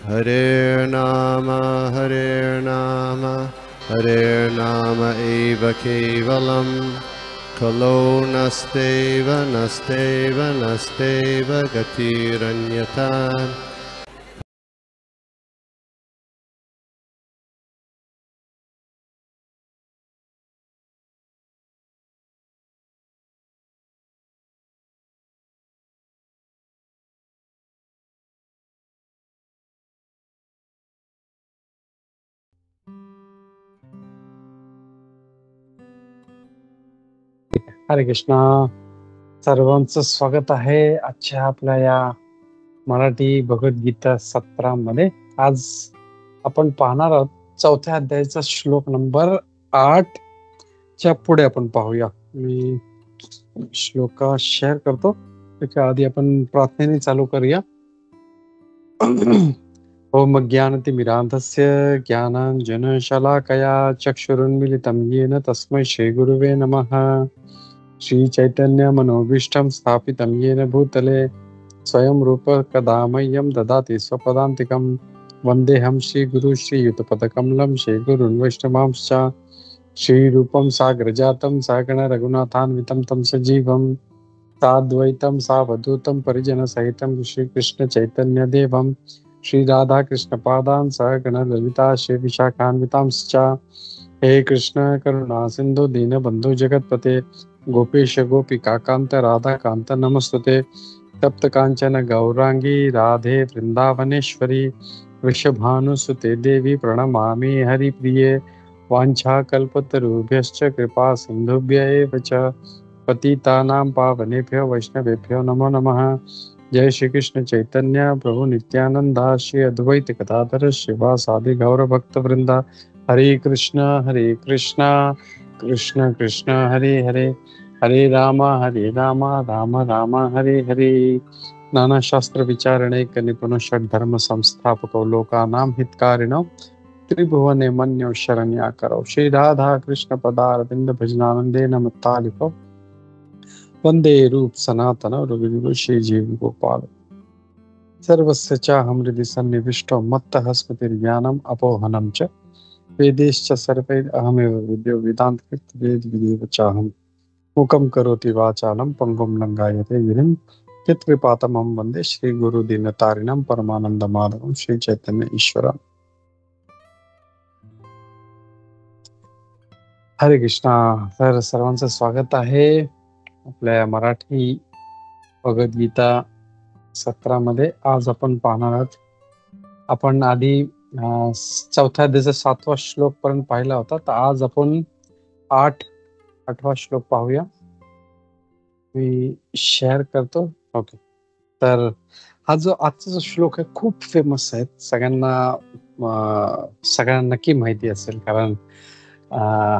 Hare Nama Hare Nama eva kevalam Kalo nasteva nasteva nasteva gatiranyata. हरे कृष्णा. सर्वांचं स्वागत आहे आजच्या आपल्या या मराठी भगवद्गीता सत्रामध्ये. आज आपण पाहणार आहोत चौथ्या अध्यायाचा श्लोक नंबर 8 च्या पुढे आपण पाहूया. मी श्लोक शेअर करतो, त्याच्या आधी आपण प्रार्थनेने चालू करूया. ओम ज्ञानतिमिरान्धस्य ज्ञानाञ्जनशलाकया चक्षुरुन्मीलितं येन तस्मै श्रीगुरुवे नमः. श्रीचैतन्यमनोभीष्टं स्थापितं येन भूतले स्वयं रूपकदा मह्यं ददाति स्वपदान्तिकं. वन्देऽहं श्रीगुरु श्रीयुतपदकमलं श्रीगुरुन् वैष्णवांश्च. श्रीरूपं साग्रजातं सहगण रघुनाथान्वितं तं सजीवं साद्वैतं सावधूतं परिजनसहितं श्रीकृष्णचैतन्यदेवं श्रीराधाकृष्णपादान् सहगण ललिता श्रीविशाखान्वितांश्च. हे कृष्ण करुणा सिन्धु दीनबन्धु जगत्पते गोपेश गोपिकान्त राधाकान्त नमस्तुते. तप्त कांचन गौरांगी राधे वृंदावनेश्वरी वृषभानुसुते देवी प्रणमामि हरिप्रिये. वाञ्छाकल्पतरुभ्यश्च कृपा सिन्धुभ्य एव च पतितानां पावनेभ्यो वैष्णवेभ्यो नमो नमः. जय श्री कृष्ण चैतन्य प्रभु नित्यानंदा श्री अद्वैत गदाधर श्रीवासादि गौर भक्त वृंदा. हरे कृष्ण कृष्ण कृष्ण हरे हरे हरे राम राम राम हरे हरे. नाना शास्त्र विचारणे निपुण षड्धर्म संस्थापको लोकानां हितकारिणो त्रिभुवने मन्यो शरण्याकरो. श्री राधा कृष्ण पदारविंद भजनानंदेन मत्तालिको वंदे रूप सनातन रघुवीर श्री जीव गोपाल. सर्वस्य चाहं हृदि सन्निविष्टो मत्तः स्मृतिर्ज्ञानम् अपोहनं च वेदेश्च सर्वैः अहमेव विद्यो वेदान्तकृत वेद विदेव चाहं. मुखं करोति वाचालं पंगुं लंघायते गिरिं यत्कृपातमहं वन्दे श्रीगुरुदीनतारिणं परमानन्दमाधवं श्री चैतन्य ईश्वरम्. हरे कृष्णा. तर सर्वांचं स्वागत आहे आपल्या मराठी भगवद्गीता सत्रामध्ये. आज आपण पाहणार आहोत, आपण आधी चौथ्या अध्यायाचा 7वा श्लोक पर्यंत पाहिला होता, तर आज आपण 8वा श्लोक पाहूया. मी शेअर करतो. ओके. तर हा जो आजचा जो श्लोक आहे खूप फेमस आहे, सगळ्यांना नक्की माहिती असेल, कारण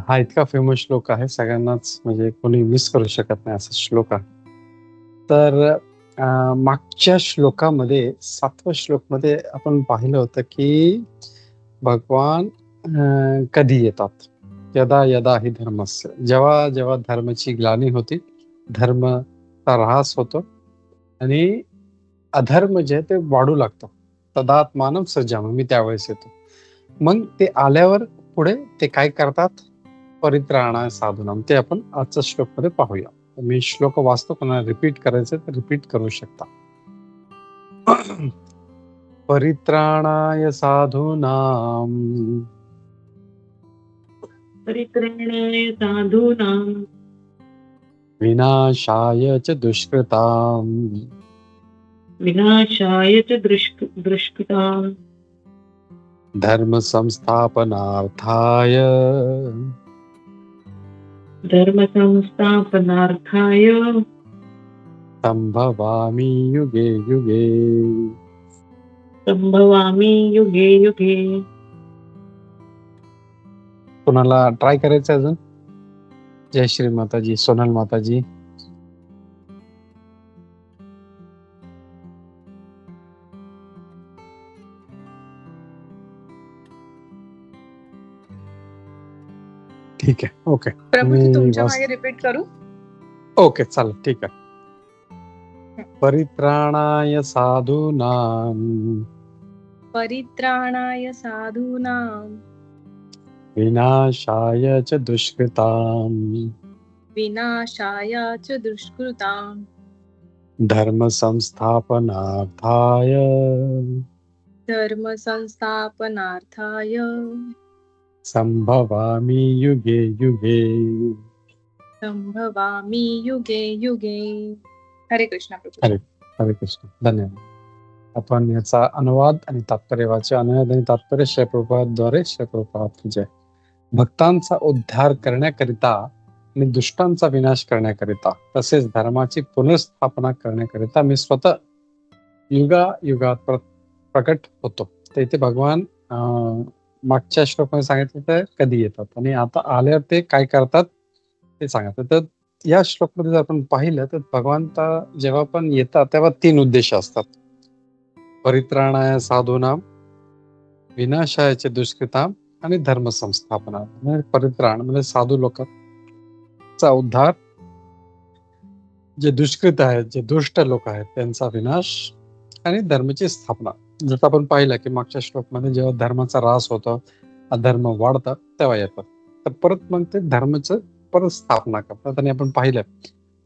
हा इतका फेमस श्लोक आहे, सगळ्यांनाच म्हणजे कोणी मिस करू शकत नाही असा श्लोक आहे. तर मागच्या श्लोकामध्ये 7व्या श्लोक मध्ये आपण पाहिलं होतं की भगवान कधी येतात. यदा यदा ही धर्मस्य, जेव्हा जेव्हा धर्माची ग्लानी होती, धर्माचा ऱ्हास होतो आणि अधर्म जे ते वाढू लागतो, तदात्मानं सृजामि, मी त्यावेळेस येतो. मग ते आल्यावर पुढे ते काय करतात, परित्राणाय साधूनाम, ते आपण आजच्या श्लोक मध्ये पाहूया. मी श्लोक वाचतो, कोणाला रिपीट करायचं तर रिपीट करू शकता. परित्राणाय साधूनाम विनाशाय च दुष्कृताम धर्म संस्थापनार्थाय संभवामि युगे युगे. कोणाला ट्राय करायचं अजून? जय श्री माताजी, सोनल माताजी. ठीक आहे. ओके. प्रभूजी तुमच्या मागे रिपीट करू? ओके, चालेल, ठीक आहे. परित्राणाय साधूनां परित्राणाय साधूनां विनाशाय च दुष्कृताम् विनाशाय च दुष्कृतां धर्म संस्थापनार्थाय धर्म संस्थापनार्थाय संभवामि युगे युगे. संभवामि युगे युगे. हरे कृष्णा प्रभू. हरे हरे कृष्ण. धन्यवाद. आपण याचा अनुवाद आणि तात्पर्य वाचा. अनुवाद आणि तात्पर्य श्री प्रभुपादद्वारे. श्री प्रभुपाद जय. भक्तांचा उद्धार करण्याकरिता आणि दुष्टांचा विनाश करण्याकरिता तसेच धर्माची पुनर्स्थापना करण्याकरिता मी स्वतः युगात प्रकट होतो. तर इथे भगवान मागच्या श्लोकमध्ये सांगितलं तर कधी येतात आणि आता आल्यावर ते काय करतात ते सांगतात. तर या श्लोकमध्ये जर आपण पाहिलं तर भगवंता जेव्हा पण येतात तेव्हा 3 उद्देश असतात. परित्राणाय साधूनां, विनाशाय दुष्कृतां आणि धर्म संस्थापना. म्हणजे परित्राण म्हणजे साधू लोकांचा उद्धार, जे दुष्कृत आहेत, जे दुष्ट लोक आहेत त्यांचा विनाश आणि धर्माची स्थापना. जसं आपण पाहिलं की मागच्या श्लोकमध्ये जेव्हा धर्माचा ऱ्हास होतो, अधर्म वाढतात तेव्हा येतात. तर परत मग ते धर्माचं परत स्थापना करतात. आणि आपण पाहिलं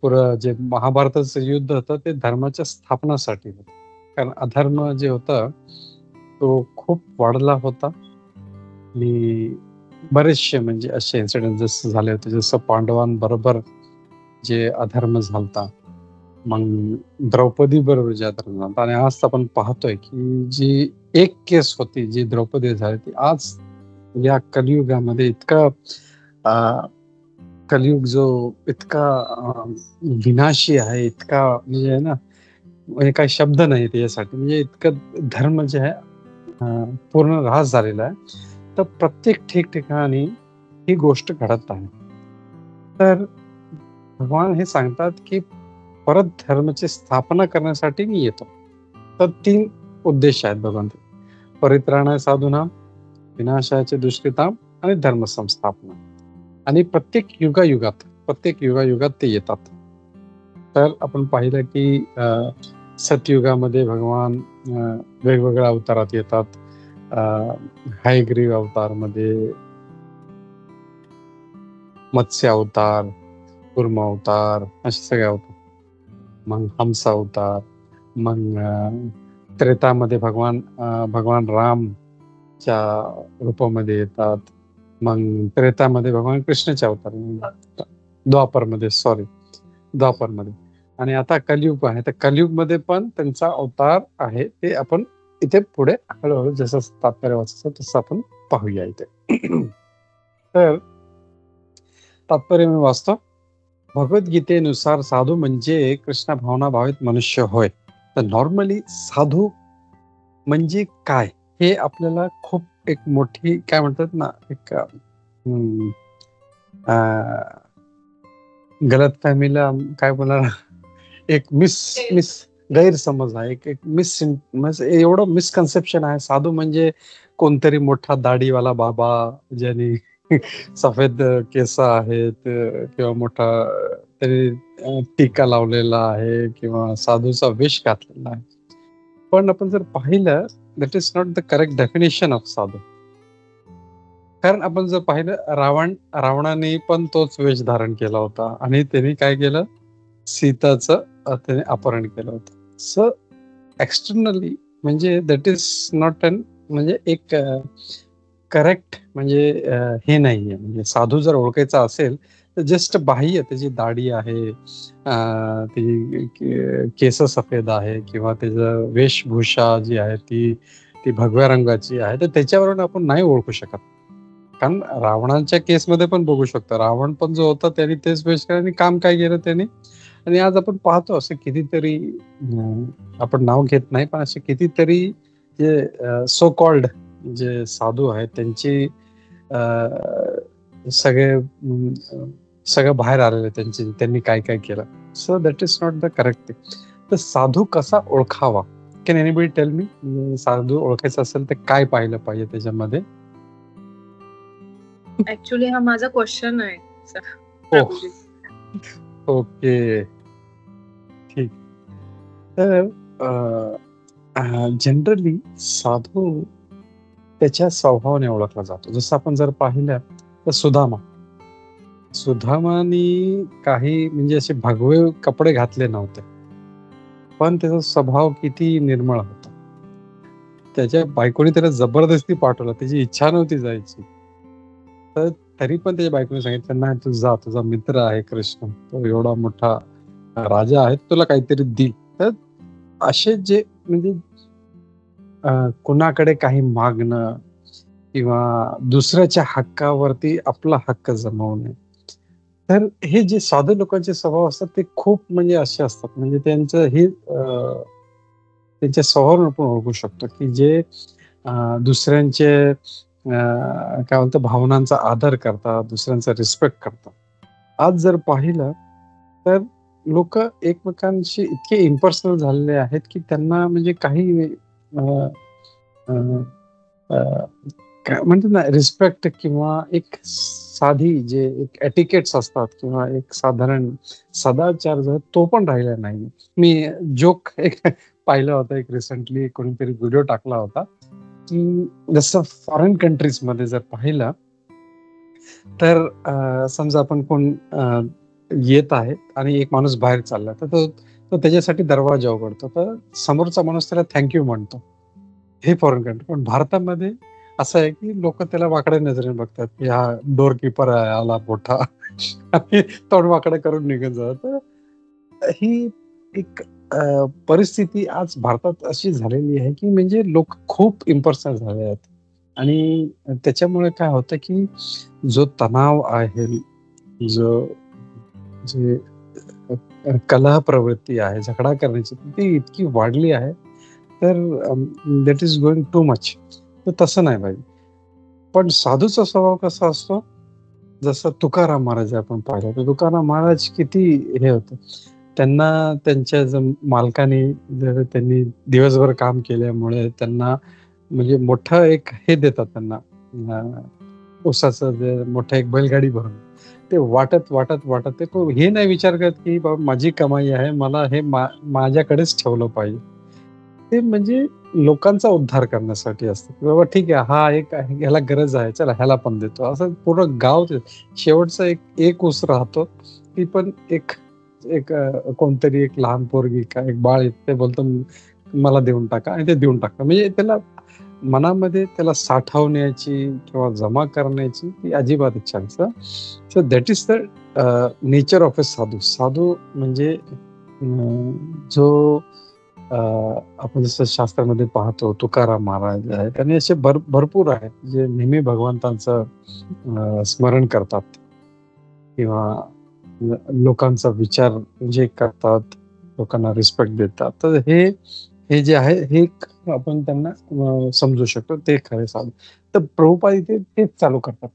पुरं जे महाभारताचं युद्ध होतं ते धर्माच्या स्थापनासाठी होतं. कारण अधर्म जे होतं तो खूप वाढला होता आणि बरेचसे म्हणजे असे इन्सिडेंट जसं झाले होते, जसं पांडवांबरोबर जे अधर्म झालता, मग द्रौपदी बरोबर जे अधर्म झालता. आणि आज आपण पाहतोय की जी एक केस होती जी द्रौपदी झाली ती आज या कलियुगामध्ये इतका कलियुग जो इतका विनाशी आहे, इतका म्हणजे ना म्हणजे काही शब्द नाही त्याच्यासाठी. म्हणजे इतकं धर्म जे आहे पूर्ण ऱ्हास झालेला आहे. तर प्रत्येक ठिकठिकाणी ही गोष्ट घडत आहे. तर भगवान हे सांगतात की परत धर्माची स्थापना करण्यासाठी मी येतो. तर 3 उद्देश आहेत भगवंत. परित्राणाय साधूनां, विनाशाय दुष्कृतां आणि धर्म संस्थापना. आणि प्रत्येक युगायुगात ते येतात. तर आपण पाहिलं की सतयुगामध्ये भगवान वेगवेगळ्या अवतारात येतात. हयग्रीव अवतारमध्ये, मत्स्य अवतार, कुर्म अवतार, असे सगळे अवतार. मग हंस अवतार. मग त्रेतामध्ये भगवान रामच्या रूपामध्ये येतात. मग त्रेतामध्ये भगवान कृष्णाचे अवतार, द्वापरमध्ये. आणि आता कलियुग आहे, तर कलियुगमध्ये पण त्यांचा अवतार आहे. ते आपण इथे पुढे हळूहळू जसं तात्पर्य वाचायचं तसं आपण पाहूया इथे. तर तात्पर्य मी वाचतो. भगवद्गीतेनुसार साधू म्हणजे कृष्ण भावना भावित मनुष्य होय. तर नॉर्मली साधू म्हणजे काय हे आपल्याला खूप एक मोठी काय म्हणतात ना एक गलत फॅमिलीला काय बोलणार, एक गैरसमज आहे, एक एवढं मिसकन्सेप्शन आहे. साधू म्हणजे कोणतरी मोठा दाढीवाला बाबा ज्याने सफेद केस आहेत किंवा मोठा तरी टीका लावलेला आहे किंवा साधूचा वेश घातलेला आहे. पण आपण जर पाहिलं that is not the correct definition of साधू. कारण आपण जर पाहिलं रावणाने पण तोच वेश धारण केला होता आणि त्याने काय केलं, सीताचं त्याने अपहरण केलं होतं. सो एक्सटर्नली म्हणजे दॅट इज नॉट एन म्हणजे एक करेक्ट म्हणजे हे नाहीये. म्हणजे साधू जर ओळखायचा असेल तर जस्ट बाह्य त्याची दाढी आहे, त्याची केस सफेद आहे किंवा त्याचं वेशभूषा जी आहे ती भगव्या रंगाची आहे, तर त्याच्यावरून आपण नाही ओळखू शकत. कारण रावणाच्या केसमध्ये पण बघू शकतो, रावण पण जो होता त्यांनी तेच वेश केला आणि काम काय केलं त्याने. आणि आज आपण पाहतो असं कितीतरी, आपण नाव घेत नाही पण असे कितीतरी जे सो कॉल्ड जे साधू आहेत त्यांची सगळं बाहेर आलेलं त्यांनी काय काय केलं. So that is not the correct thing. तर साधू कसा ओळखावा, कॅन एनीबडी टेल मी? साधू ओळखायचा असेल तर काय पाहिलं पाहिजे त्याच्यामध्ये? ऍक्च्युली हा माझा क्वेश्चन आहे. ओके, ठीक. तर जनरली साधू त्याच्या स्वभावाने ओळखला जातो. जसं आपण जर पाहिलं तर सुदामानी काही म्हणजे असे भगवे कपडे घातले नव्हते, पण त्याचा स्वभाव किती निर्मळ होता. त्याच्या बायकोने त्याला जबरदस्ती पाठवलं, त्याची इच्छा नव्हती जायची. तर तरी पण त्याच्या बायकोने सांगितलं, नाही तू जा, तुझा मित्र आहे कृष्ण, तो एवढा मोठा राजा आहे, तुला काहीतरी देईल. तर असे जे म्हणजे कुणाकडे काही मागणं किंवा दुसऱ्याच्या हक्कावरती आपला हक्क जमवणे, तर हे जे साधू लोकांचे स्वभाव असतात ते खूप म्हणजे असे असतात, म्हणजे त्यांचं हे त्यांच्या स्वभावावरून आपण ओळखू शकतो की जे दुसऱ्यांचे काय म्हणतो भावनांचा आदर करतात, दुसऱ्यांचा रिस्पेक्ट करतात. आज जर पाहिलं तर लोक एकमेकांशी इतके इम्पर्सनल झालेले आहेत की त्यांना म्हणजे काही अ, अ, काय म्हणतात ना रिस्पेक्ट किंवा एक साधी जे एक एटिकेट्स असतात किंवा एक साधारण सदाचार जो आहे, तो पण राहिला नाही. मी जोक एक पाहिला होता, एक रिसेंटली कोणीतरी व्हिडिओ टाकला होता की जसं फॉरेन कंट्रीज मध्ये जर पाहिलं तर समजा आपण कोण येत आहे आणि एक माणूस बाहेर चालला तर तो त्याच्यासाठी दरवाजा उघडतो, तर समोरचा माणूस त्याला थँक्यू म्हणतो. हे फॉरेन कंट्री. पण भारतामध्ये असं आहे की लोक त्याला वाकड्या नजरेने बघतात की हा डोर कीपर आहे आला मोठा आणि तोंड वाकडं करून निघून जातात. तर ही एक परिस्थिती आज भारतात अशी झालेली आहे की म्हणजे लोक खूप इम्पर्सनल झाले आहेत आणि त्याच्यामुळे काय होतं की जो तणाव आहे, जो जे कलह प्रवृत्ती आहे, झगडा करण्याची ती इतकी वाढली आहे, तर that is going too much. तर तसं नाही पाहिजे. पण साधूचा स्वभाव कसा असतो, जसं तुकाराम महाराज आपण पाहिलं तर तुकाराम महाराज किती हे होतं. त्यांना त्यांच्या मालकाने जर त्यांनी दिवसभर काम केल्यामुळे त्यांना म्हणजे मोठं एक हे देतात त्यांना ऊसाचं जे मोठं एक बैलगाडी भरून ते वाटत वाटत वाटत ते तो हे नाही विचार करत की बाबा माझी कमाई आहे, मला हे माझ्याकडेच ठेवलं पाहिजे. ते म्हणजे लोकांचा उद्धार करण्यासाठी असतं की बाबा ठीक आहे, हा एक आहे, ह्याला गरज आहे, चला ह्याला पण देतो. असं पूर्ण गाव शेवटचा एक एक ऊस राहतो, ती पण एक एक कोणतरी एक लहान पोरगी का एक बाळ ते बोलतं मला देऊन टाका आणि ते देऊन टाका. म्हणजे त्याला मनामध्ये त्याला साठवण्याची किंवा जमा करण्याची ती अजिबात इच्छा नसते. So that is the nature of a साधू. साधू म्हणजे जो आपण जसं शास्त्रामध्ये पाहतो तुकाराम महाराज आहेत आणि असे भरपूर आहेत जे नेहमी भगवंतांचं स्मरण करतात किंवा लोकांचा विचार जे करतात, लोकांना रिस्पेक्ट देतात. तर हे हे जे आहे हे आपण त्यांना समजू शकतो ते खरे साधू. तर प्रभुपाद इथे तेच चालू करतात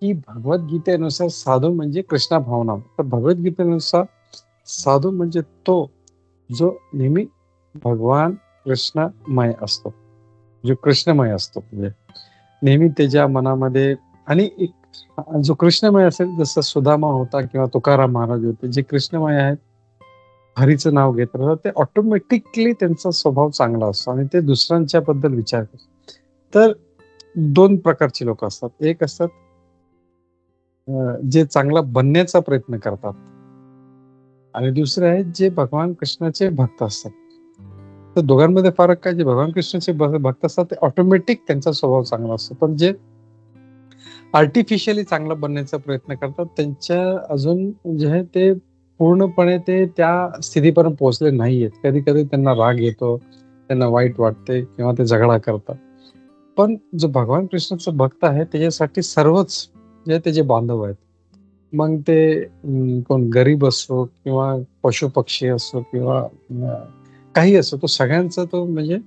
की भगवद्गीतेनुसार साधू म्हणजे कृष्णा भावना. तर भगवद्गीतेनुसार साधू म्हणजे तो जो नेहमी भगवान कृष्णमय असतो, जो कृष्णमय असतो, म्हणजे नेहमी त्याच्या मनामध्ये आणि एक जो कृष्णमय असेल, जसं सुदामा होता किंवा तुकाराम महाराज होते, जे कृष्णमय आहेत, हरीचं नाव घेत राहतात, ते ऑटोमॅटिकली त्यांचा स्वभाव चांगला असतो आणि ते दुसऱ्यांच्या बद्दल विचार करतात. तर दोन प्रकारची लोक असतात. एक असतात जे चांगला बनण्याचा प्रयत्न करतात आणि दुसरे आहेत जे भगवान कृष्णाचे भक्त असतात. तर दोघांमध्ये फरक काय, जे भगवान कृष्णाचे भक्त असतात ते ऑटोमॅटिक त्यांचा स्वभाव चांगला असतो, पण जे आर्टिफिशियली चांगलं बनण्याचा प्रयत्न करतात त्यांच्या अजून जे आहे ते पूर्णपणे ते त्या स्थितीपर्यंत पोहोचले नाहीयेत. कधी कधी त्यांना राग येतो, त्यांना वाईट वाटते किंवा ते झगडा करतात. पण जो भगवान कृष्णाचा भक्त आहे त्याच्यासाठी सर्वच जे त्याचे बांधव आहेत. मग ते कोण गरीब असो किंवा पशु पक्षी असो किंवा काही असो, तो सगळ्यांचा तो म्हणजे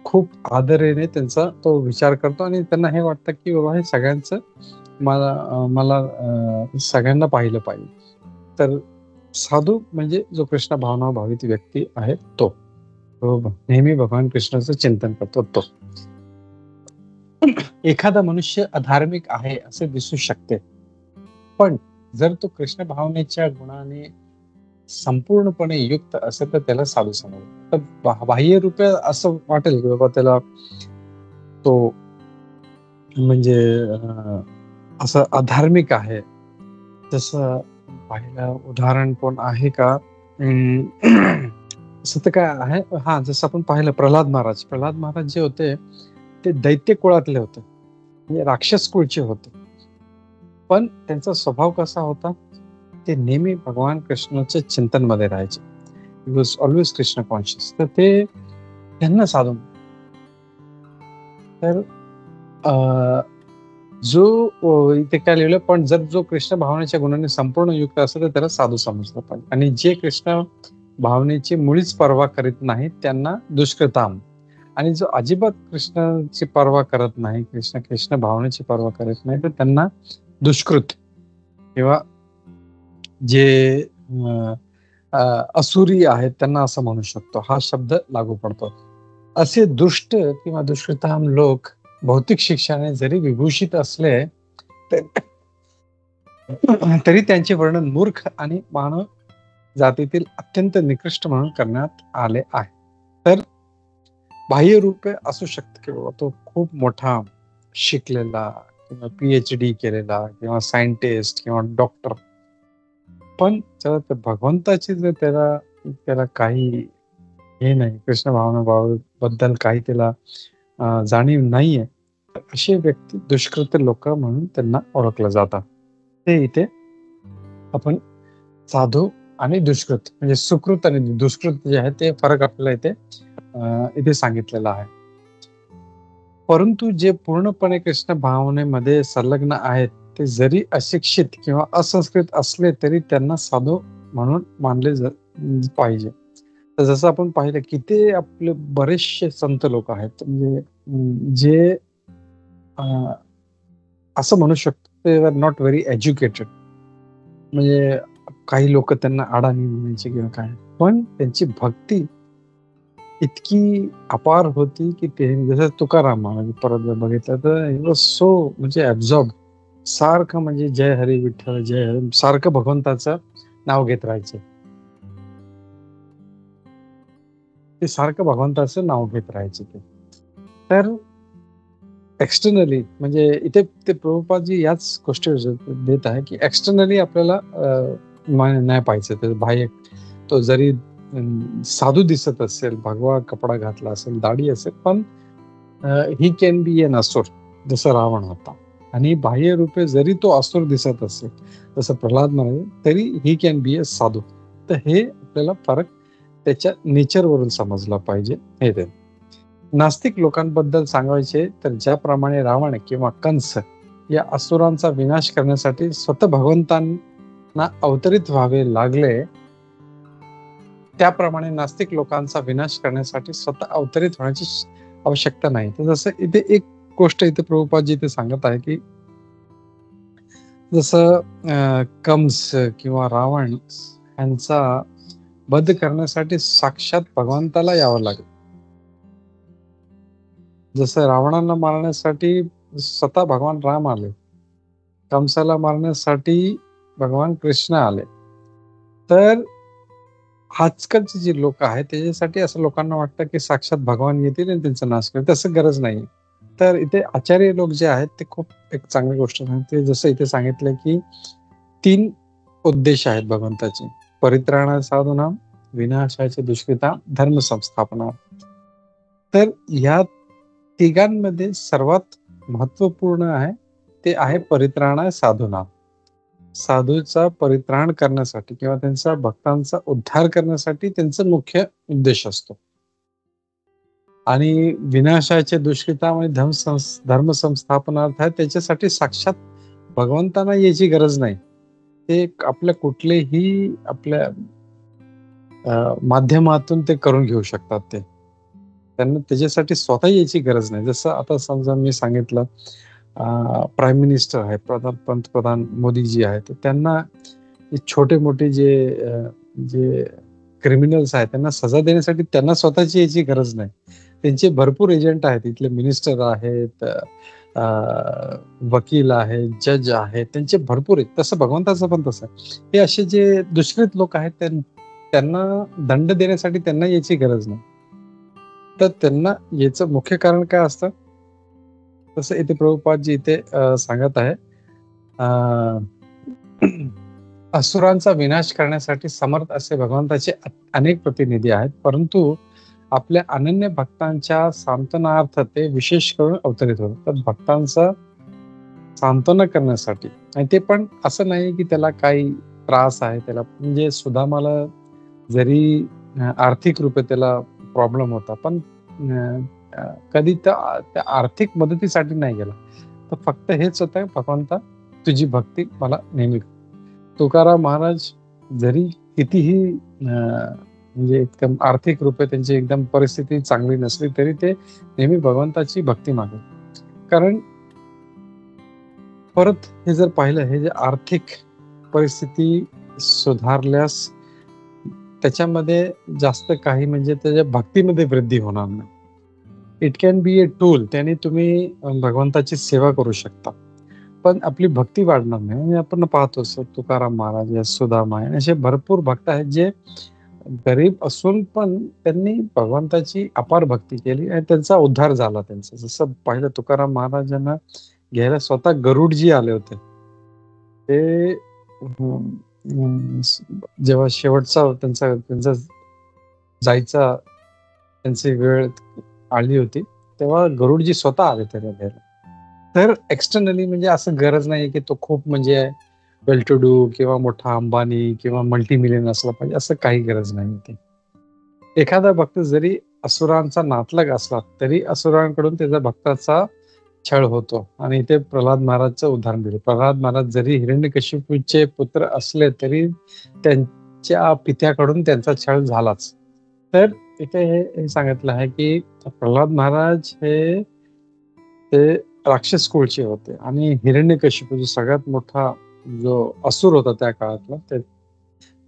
खूप आदरेने त्यांचा तो विचार करतो आणि त्यांना हे वाटतं की बाबा हे सगळ्यांचं मला सगळ्यांना पाहिलं पाहिजे. तर साधू म्हणजे जो कृष्ण भावना भावित व्यक्ती आहे तो नेहमी भगवान कृष्णाचं चिंतन करतो तो. एखादा मनुष्य अधार्मिक आहे असे दिसू शकते, पण जर तो कृष्ण भावनेच्या गुणाने संपूर्णपणे युक्त असेल तर त्याला साधू समजतात. तर बाह्य रूपे असं वाटेल की बाबा त्याला तो म्हणजे असं अधार्मिक आहे. जसं पाहिलं उदाहरण कोण आहे का? असं तर काय आहे, हा, जसं आपण पाहिलं प्रल्हाद महाराज जे होते ते दैत्य कुळातले होते, म्हणजे राक्षस कुळचे होते. पण त्यांचा स्वभाव कसा होता? ते नेहमी भगवान कृष्णाच्या चिंतन मध्ये राहायचे. He was always Krishna conscious. तर ते त्यांना साधून तर जो इथे काय लिहिलं, पण जर जो कृष्ण भावनेच्या गुणाने संपूर्ण युक्त असेल तर त्याला साधू समजलं पाहिजे. आणि जे कृष्ण भावनेची मुळीच पर्वा करीत नाही त्यांना दुष्कृताम. आणि जो अजिबात कृष्णाची पर्वा करत नाही, कृष्ण भावनेची पर्वा करत नाही, तर त्यांना दुष्कृत किंवा जे असुरी आहेत त्यांना असं म्हणू शकतो. हा शब्द लागू पडतो. असे दुष्ट किंवा दुष्कृताम लोक भौतिक शिक्षणाने जरी विभूषित असले तरी त्यांचे वर्णन मूर्ख आणि मानव जातीतील अत्यंत निकृष्ट म्हणून करण्यात आले आहे. तर बाह्य रूपे असू शकते की बाबा तो खूप मोठा शिकलेला किंवा PhD केलेला किंवा सायंटिस्ट किंवा डॉक्टर, पण जर भगवंताची जर त्याला काही हे नाही, कृष्ण भावनेबद्दल काही त्याला जाणीव नाहीये, तर असे व्यक्ती दुष्कृत लोक म्हणून त्यांना ओळखलं जातात. ते इथे आपण साधू आणि दुष्कृत म्हणजे सुकृत आणि दुष्कृत जे आहे ते फरक आपल्याला इथे सांगितलेला आहे. परंतु जे पूर्णपणे कृष्ण भावनेमध्ये संलग्न आहेत ते जरी अशिक्षित किंवा असंस्कृत असले तरी त्यांना साधू म्हणून मानले पाहिजे. तर जसं आपण पाहिलं की ते आपले बरेचसे संत लोक आहेत म्हणजे जे असं म्हणू शकतो ते आर नॉट व्हेरी एज्युकेटेड, म्हणजे काही लोक त्यांना अडाणी म्हणायचे किंवा काय, पण त्यांची भक्ती इतकी अपार होती की ते जसं तुकाराम म्हणजे परत जर बघितलं तर ही वॉज सो म्हणजे ऍब्झॉर्ब, सारखं म्हणजे जय हरी विठ्ठल जय हरी सारखं भगवंताचं नाव घेत राहायचे. ते सारखं भगवंताचं नाव घेत राहायचे ते. तर एक्सटर्नली म्हणजे इथे ते प्रभुपादजी याच गोष्टी देत आहे की एक्सटर्नली आपल्याला नाही पाहिजे. ते बाह्य तो जरी साधू दिसत असेल, भगवा कपडा घातला असेल, दाढी असेल, पण ही कॅन बी एन असुर, जसं रावण होता. आणि बाह्य रूपे जरी तो असुर दिसत असेल जसं प्रल्हाद महाराज, तरी ही कॅन बी ए साधू. तर हे आपल्याला फरक त्याच्या नेचरवरून समजला पाहिजे. हे ते नास्तिक लोकांबद्दल सांगायचे तर ज्याप्रमाणे रावण किंवा कंस या असुरांचा विनाश करण्यासाठी स्वतः भगवंतांना अवतरित व्हावे लागले, त्याप्रमाणे नास्तिक लोकांचा विनाश करण्यासाठी स्वतः अवतरित होण्याची आवश्यकता नाही. तर जसं इथे एक गोष्ट इथे प्रभुपादजी इथे सांगत आहे की जसं कंस किंवा रावण यांचा वध करण्यासाठी साक्षात भगवंताला यावं लागेल. जसं रावणाला मारण्यासाठी स्वतः भगवान राम आले, कंसाला मारण्यासाठी भगवान कृष्ण आले. तर आजकालचे जे लोक आहेत त्याच्यासाठी असं लोकांना वाटतं की साक्षात भगवान येतील आणि त्यांचा नाश करेल. तसं गरज नाही. तर इथे आचार्य लोक जे आहेत ते खूप एक चांगली गोष्ट सांगते. जसं इथे सांगितलं की 3 उद्देश आहेत भगवंताचे: परित्राणा साधूनाम, विनाशाचे दुष्कृता, धर्म संस्थापना. तर या तिघांमध्ये सर्वात महत्वपूर्ण आहे ते आहे परित्राणा साधूनाम. साधूचा परित्राण करण्यासाठी किंवा त्यांच्या भक्तांचा उद्धार करण्यासाठी त्यांचा मुख्य उद्देश असतो. आणि विनाशाचे दुष्कृता म्हणजे धर्म संस्थापनार्थ आहे, त्याच्यासाठी साक्षात भगवंतांना याची गरज नाही. ते आपल्या कुठलेही आपल्या माध्यमातून ते करून घेऊ शकतात. ते त्यांना त्याच्यासाठी स्वतः याची गरज नाही. जसं आता समजा मी सांगितलं प्राईम मिनिस्टर आहे, पंतप्रधान मोदीजी आहेत, त्यांना छोटे मोठे जे क्रिमिनल्स आहेत त्यांना सजा देण्यासाठी त्यांना स्वतःची याची गरज नाही. त्यांचे भरपूर एजंट आहेत, इथले मिनिस्टर आहेत, वकील आहेत, जज आहेत, त्यांचे भरपूर आहेत. तसं भगवंताचं पण तसं. हे असे जे दुष्कृत लोक आहेत त्यांना दंड देण्यासाठी त्यांना याची गरज नाही. तर त्यांना याचं मुख्य कारण काय असतं, तसं इथे प्रभुपादजी इथे सांगत आहे, अं, असुरांचा विनाश करण्यासाठी समर्थ असे भगवंताचे अनेक प्रतिनिधी आहेत, परंतु आपल्या अनन्य भक्तांच्या सांत्वनार्थ ते विशेष करून अवतरित होतात. तर भक्तांचं सांत्वना करण्यासाठी, आणि ते पण असं नाही की त्याला काही त्रास आहे त्याला, म्हणजे सुदामाला जरी आर्थिक रूपे त्याला प्रॉब्लेम होता, पण कधी त्या आर्थिक मदतीसाठी नाही गेला, तर फक्त हेच होतं, भगवंता तुझी भक्ती मला नेहमी. तुकाराम महाराज जरी कितीही म्हणजे एकदम आर्थिक रूपे त्यांची एकदम परिस्थिती चांगली नसली तरी ते नेहमी भगवंताची भक्ती मागत. कारण परत हे जर पाहिलं, हे जे आर्थिक परिस्थिती सुधारल्यास त्याच्यामध्ये जास्त काही म्हणजे त्याच्या भक्तीमध्ये वृद्धी होणार नाही. It can be a tool, त्याने तुम्ही भगवंताची सेवा करू शकता, पण आपली भक्ती वाढणार नाही. आणि आपण पाहतो तुकाराम महाराज, सुदामा आहे, असे भरपूर भक्त आहेत जे गरीब असून पण त्यांनी भगवंताची अपार भक्ती केली आणि त्यांचा उद्धार झाला त्यांचा. जसं पाहिलं तुकाराम महाराजांना घ्यायला स्वतः गरुडजी आले होते. ते जेव्हा शेवटचा त्यांचा जायचा त्यांची वेळ आली होती, तेव्हा गरुडजी स्वतः आले त्याला घ्यायला. तर एक्सटर्नली म्हणजे असं गरज नाही की तो खूप म्हणजे वेल टू डू किंवा मोठा अंबानी किंवा मल्टी मिलियन असला पाहिजे, असं काही गरज नाही होती. एखादा भक्त जरी असुरांचा नातलग असला तरी असुरांकडून त्याचा भक्ताचा छळ होतो. आणि इथे प्रल्हाद महाराजचं उदाहरण दिलं. प्रल्हाद महाराज जरी हिरण्यकशिपूचे पुत्र असले तरी त्यांच्या पित्याकडून त्यांचा छळ झालाच. तर इथे हे सांगितलं आहे की प्रल्हाद महाराज हे ते राक्षस कुळचे होते आणि हिरण्यकशिपू जो सगळ्यात मोठा जो असुर होता त्या काळातला,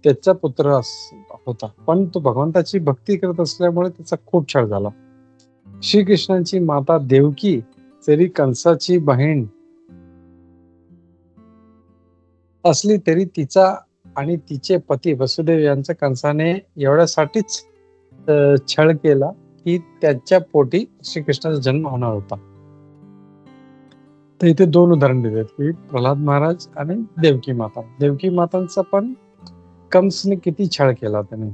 त्याचा पुत्र होता, पण तो भगवंताची भक्ती करत असल्यामुळे त्याचा खूप छळ झाला. श्रीकृष्णांची माता देवकी जरी कंसाची बहीण असली तरी तिचा आणि तिचे पती वसुदेव यांचा कंसाने एवढ्यासाठीच छळ केला की त्याच्या पोटी श्रीकृष्णाचा जन्म होणार होता. तर इथे दोन उदाहरण दिलेत की प्रल्हाद महाराज आणि देवकी माता. देवकी मातांचा पण कंसने किती छळ केला त्याने,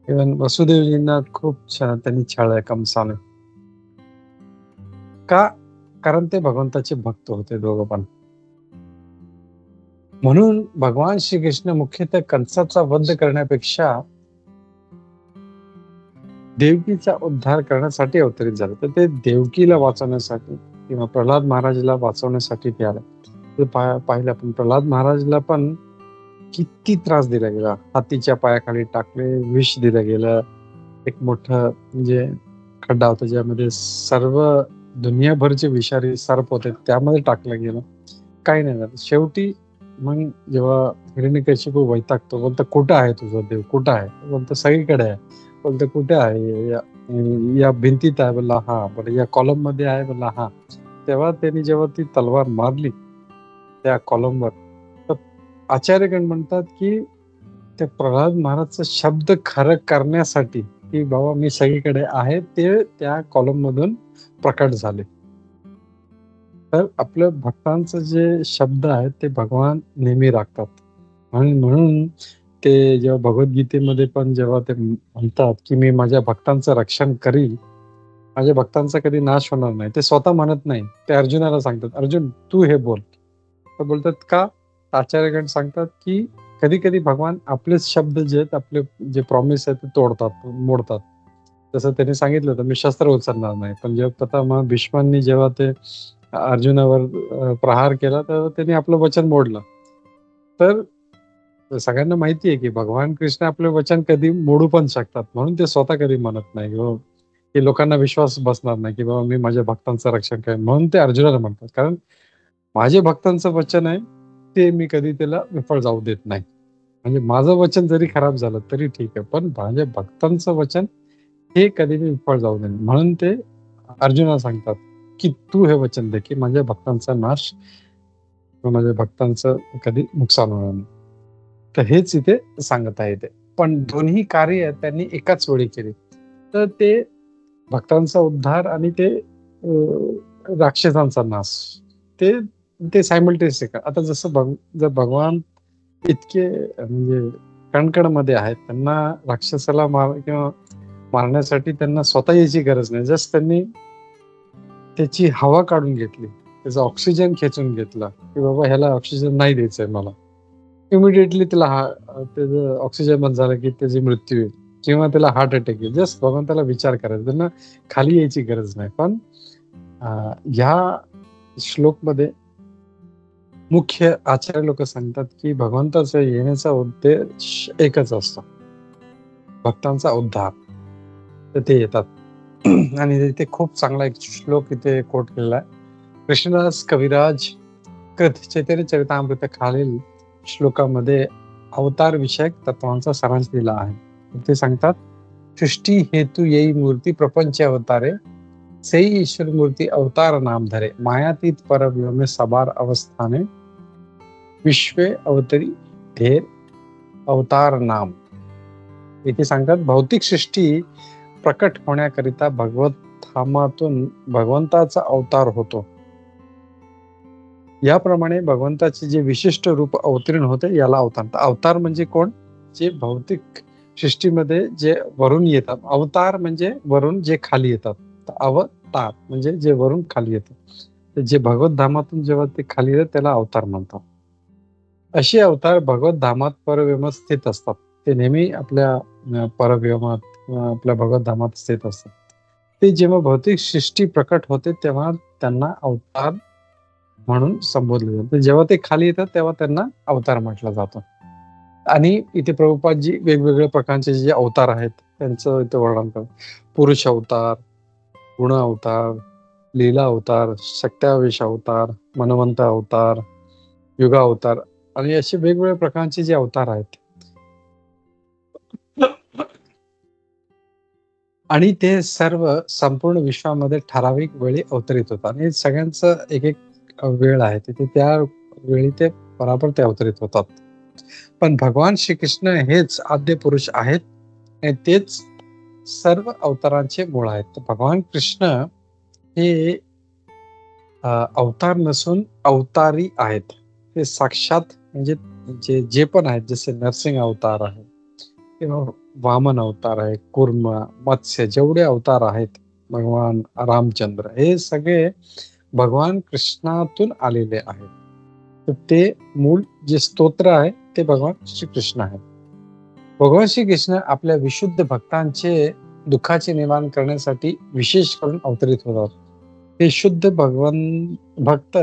इव्हन वसुदेवजींना खूप त्यांनी छळ कंसाने. का? कारण ते भगवंताचे भक्त होते दोघं पण. म्हणून भगवान श्रीकृष्ण मुख्यतः कंसाचा वध करण्यापेक्षा देवकीचा उद्धार करण्यासाठी अवतरित झाले. तर ते देवकीला वाचवण्यासाठी किंवा प्रल्हाद महाराजला वाचवण्यासाठी ते आले. पाहिलं आपण प्रल्हाद महाराजला पण किती त्रास दिला गेला. हातीच्या पायाखाली टाकले, विष दिलं गेलं, एक मोठं म्हणजे खड्डा होता ज्यामध्ये सर्व दुनियाभरचे विषारी सर्प होते त्यामध्ये टाकलं गेलं, काही नाही झालं. शेवटी मग जेव्हा हिरण्यकशिपू वैतागतो, बोलतो कुठं आहे तुझा देव, कुठं आहे? बोलतो सगळीकडे आहे. बोलतो कुठे आहे? या भिंतीत आहे. बोलला हा. बरं या कॉलम मध्ये आहे. बोलला हा. तेव्हा त्यांनी जेव्हा ती तलवार मारली त्या कॉलमवर, तर आचार्यगण म्हणतात की त्या प्रल्हाद महाराजचा शब्द खरं करण्यासाठी की बाबा मी सगळीकडे आहे, ते त्या कॉलम मधून प्रकट झाले. तर आपल्या भक्तांचं जे शब्द आहेत ते भगवान नेहमी राखतात. म्हणून ते जेव्हा भगवद्गीतेमध्ये पण जेव्हा ते म्हणतात की मी माझ्या भक्तांचं रक्षण करील, माझ्या भक्तांचा कधी नाश होणार नाही, ते स्वतः म्हणत नाही, ते अर्जुनाला सांगतात, अर्जुन तू हे बोल. तर बोलतात का? आचार्यगण सांगतात की कधी कधी भगवान आपलेच शब्द जे आहेत, आपले जे प्रॉमिस आहेत ते तोडतात, मोडतात. जसं त्यांनी सांगितलं होतं मी शस्त्र उचलणार नाही, पण जेव्हा प्रथम भीष्मांनी जेव्हा ते अर्जुनावर प्रहार केला तर त्यांनी आपलं वचन मोडलं. तर सगळ्यांना माहिती आहे की भगवान कृष्ण आपले वचन कधी मोडू पण शकतात, म्हणून ते स्वतः कधी म्हणत नाही की लोकांना विश्वास बसणार नाही की बाबा मी माझ्या भक्तांचं रक्षण करेन, म्हणून ते अर्जुनाला म्हणतात. कारण माझे भक्तांचं वचन आहे ते मी कधी त्याला विफळ जाऊ देत नाही. म्हणजे माझं वचन जरी खराब झालं तरी ठीक आहे, पण माझ्या भक्तांचं वचन हे कधी मी विफळ जाऊ नये, म्हणून ते अर्जुनाला सांगतात की तू हे वचन दे की माझ्या भक्तांचा नाश, माझ्या भक्तांचं कधी नुकसान होणार नाही. तर हेच इथे सांगत आहे ते. पण दोन्ही कार्य त्यांनी एकाच वेळी केली. तर ते भक्तांचा उद्धार आणि ते राक्षसांचा नाश, ते ते सायमल्टेनियस. आता जसं जर भगवान इतके म्हणजे कणकणमध्ये आहेत, त्यांना राक्षसाला किंवा मारण्यासाठी त्यांना स्वतः याची गरज नाही. जस्ट त्यांनी त्याची हवा काढून घेतली, त्याचा ऑक्सिजन खेचून घेतला, की बाबा ह्याला ऑक्सिजन नाही द्यायचंय मला, इमिडिएटली त्याला त्याचं ऑक्सिजन बंद झालं की त्याची मृत्यू होईल किंवा त्याला हार्ट अटॅक येईल. जस्ट भगवंताला विचार करायचा, त्यांना खाली यायची गरज नाही. पण ह्या श्लोकमध्ये मुख्य आचार्य लोक सांगतात की भगवंताचा येण्याचा उद्देश एकच असतो, भक्तांचा उद्धार. तर ते येतात आणि इथे खूप चांगला एक श्लोक इथे कोट केलेला आहे. कृष्णदास कविराज कृत चैतन्य चरितामृत खालील श्लोकामध्ये अवतार विषयक तत्वांचा सारांश दिला आहे. ते सांगतात, सृष्टी हेतू येई मूर्ती प्रपंच अवतारे, सेई ईश्वर मूर्ती अवतार नाम धरे, मायातीत परब्रह्म सबार अवस्थाने, विश्वे अवतरी धेर अवतार नाम. इथे सांगतात, भौतिक सृष्टी प्रकट होण्याकरिता भगवत धामातून भगवंताचा अवतार होतो. याप्रमाणे भगवंताचे जे विशिष्ट रूप अवतीर्ण होते याला अवतार. अवतार म्हणजे कोण? जे भौतिक सृष्टीमध्ये जे वरून येतात. अवतार म्हणजे वरून जे खाली येतात. अवतार म्हणजे जे वरून खाली येतात. जे भगवत धामातून जेव्हा ते खाली येतात त्याला अवतार म्हणतात. असे अवतार भगवत धामात परव्योमात स्थित असतात. ते नेहमी आपल्या परव्योमात किंवा आपल्या भगवत धामात स्थित असतात. ते जेव्हा भौतिक सृष्टी प्रकट होते तेव्हा त्यांना अवतार म्हणून संबोधले जाते. जेव्हा ते खाली येतात तेव्हा त्यांना अवतार म्हटलं जातं. आणि इथे प्रभुपादजी वेगवेगळ्या प्रकारचे जे अवतार आहेत त्यांचं इथे वर्णन करतात. पुरुष अवतार, गुण अवतार, लीला अवतार, शक्त्यावेश अवतार, मनवंत अवतार, युगा अवतार आणि असे वेगवेगळ्या प्रकारचे जे अवतार आहेत आणि ते सर्व संपूर्ण विश्वामध्ये ठराविक वेळी अवतरित होतात. आणि सगळ्यांचं एक एक वेळ आहे, तिथे त्या वेळी ते बराबर ते अवतरित होतात. पण भगवान श्रीकृष्ण हेच आद्य पुरुष आहेत आणि तेच सर्व अवतारांचे मूळ आहेत. तर भगवान कृष्ण हे अवतार नसून अवतारी आहेत. ते साक्षात म्हणजे जे पण आहेत, जसे नरसिंह अवतार आहे किंवा वामन अवतार आहे, कुर्म, मत्स्य, जेवढे अवतार आहेत, भगवान रामचंद्र, हे सगळे भगवान कृष्णातून आलेले आहेत. तर ते मूळ जे स्तोत्र आहे ते भगवान श्रीकृष्ण आहे. भगवान श्रीकृष्ण आपल्या विशुद्ध भक्तांचे दुःखाचे निवारण करण्यासाठी विशेष करून अवतरित होतात. हे शुद्ध भक्त